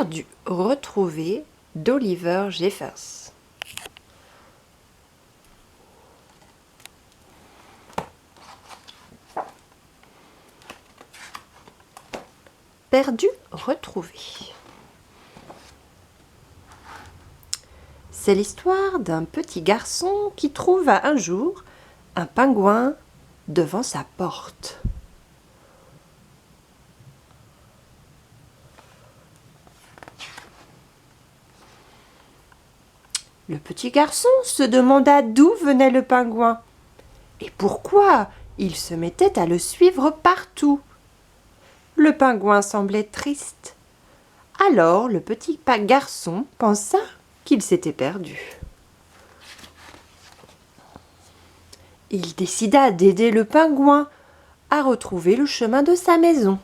Perdu, retrouvé d'Oliver Jeffers. Perdu, retrouvé. C'est l'histoire d'un petit garçon qui trouva un jour un pingouin devant sa porte. Le petit garçon se demanda d'où venait le pingouin et pourquoi il se mettait à le suivre partout. Le pingouin semblait triste. Alors le petit garçon pensa qu'il s'était perdu. Il décida d'aider le pingouin à retrouver le chemin de sa maison.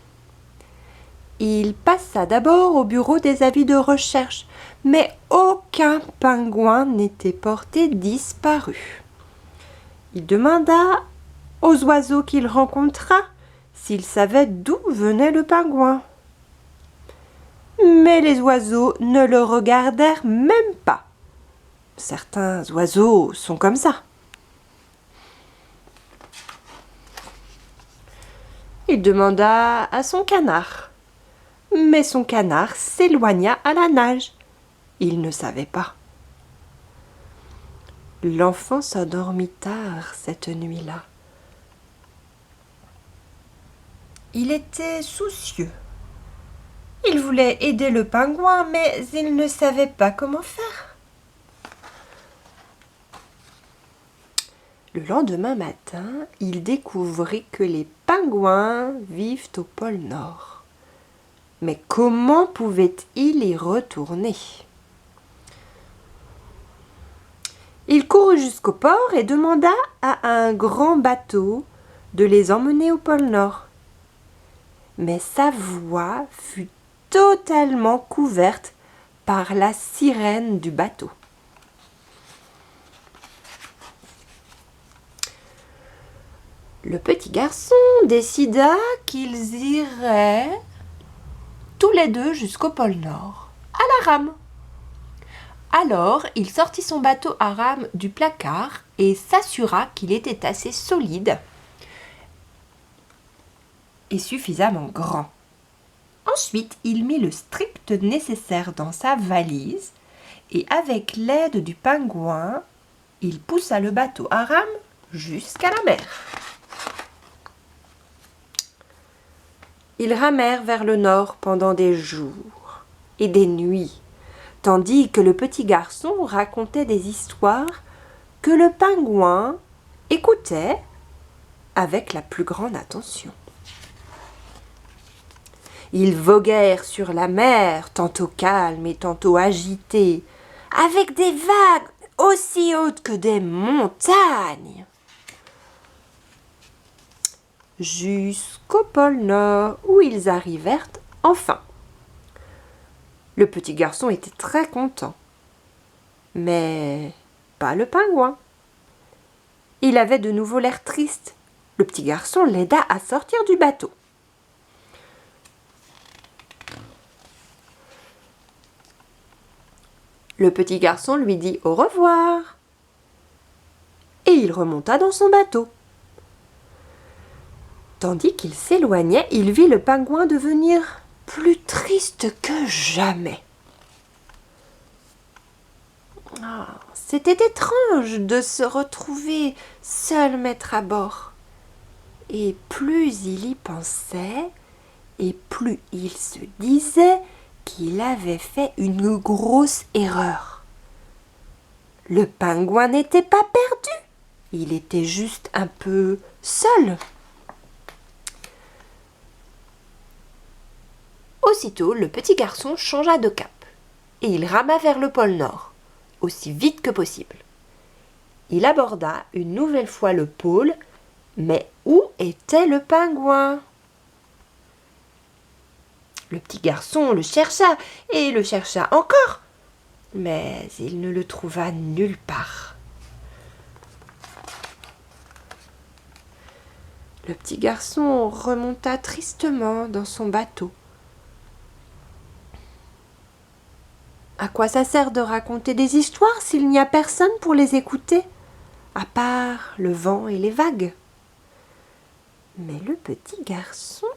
Il passa d'abord au bureau des avis de recherche, mais aucun pingouin n'était porté disparu. Il demanda aux oiseaux qu'il rencontra s'ils savaient d'où venait le pingouin. Mais les oiseaux ne le regardèrent même pas. Certains oiseaux sont comme ça. Il demanda à son canard. Mais son canard s'éloigna à la nage. Il ne savait pas. L'enfant s'endormit tard cette nuit-là. Il était soucieux. Il voulait aider le pingouin, mais il ne savait pas comment faire. Le lendemain matin, il découvrit que les pingouins vivent au pôle Nord. Mais comment pouvait-il y retourner ? Il courut jusqu'au port et demanda à un grand bateau de les emmener au pôle Nord. Mais sa voix fut totalement couverte par la sirène du bateau. Le petit garçon décida qu'ils iraient tous les deux jusqu'au pôle Nord, à la rame. Alors, il sortit son bateau à rame du placard et s'assura qu'il était assez solide et suffisamment grand. Ensuite, il mit le strict nécessaire dans sa valise et avec l'aide du pingouin, il poussa le bateau à rame jusqu'à la mer. Ils ramèrent vers le nord pendant des jours et des nuits, tandis que le petit garçon racontait des histoires que le pingouin écoutait avec la plus grande attention. Ils voguèrent sur la mer, tantôt calme et tantôt agitée, avec des vagues aussi hautes que des montagnes, jusqu'au pôle Nord où ils arrivèrent enfin. Le petit garçon était très content, mais pas le pingouin. Il avait de nouveau l'air triste. Le petit garçon l'aida à sortir du bateau. Le petit garçon lui dit au revoir et il remonta dans son bateau. Tandis qu'il s'éloignait, il vit le pingouin devenir plus triste que jamais. C'était étrange de se retrouver seul maître à bord. Et plus il y pensait, et plus il se disait qu'il avait fait une grosse erreur. Le pingouin n'était pas perdu, il était juste un peu seul. Aussitôt, le petit garçon changea de cap et il rama vers le pôle Nord, aussi vite que possible. Il aborda une nouvelle fois le pôle, mais où était le pingouin ? Le petit garçon le chercha et le chercha encore, mais il ne le trouva nulle part. Le petit garçon remonta tristement dans son bateau. À quoi ça sert de raconter des histoires s'il n'y a personne pour les écouter, à part le vent et les vagues? Mais le petit garçon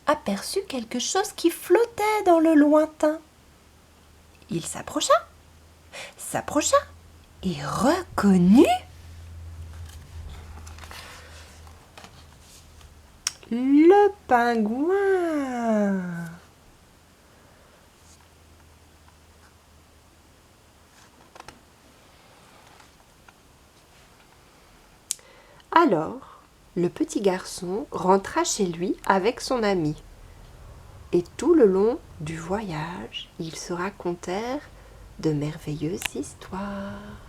aperçut quelque chose qui flottait dans le lointain. Il s'approcha et reconnut le pingouin. Alors, le petit garçon rentra chez lui avec son ami. Et tout le long du voyage, ils se racontèrent de merveilleuses histoires.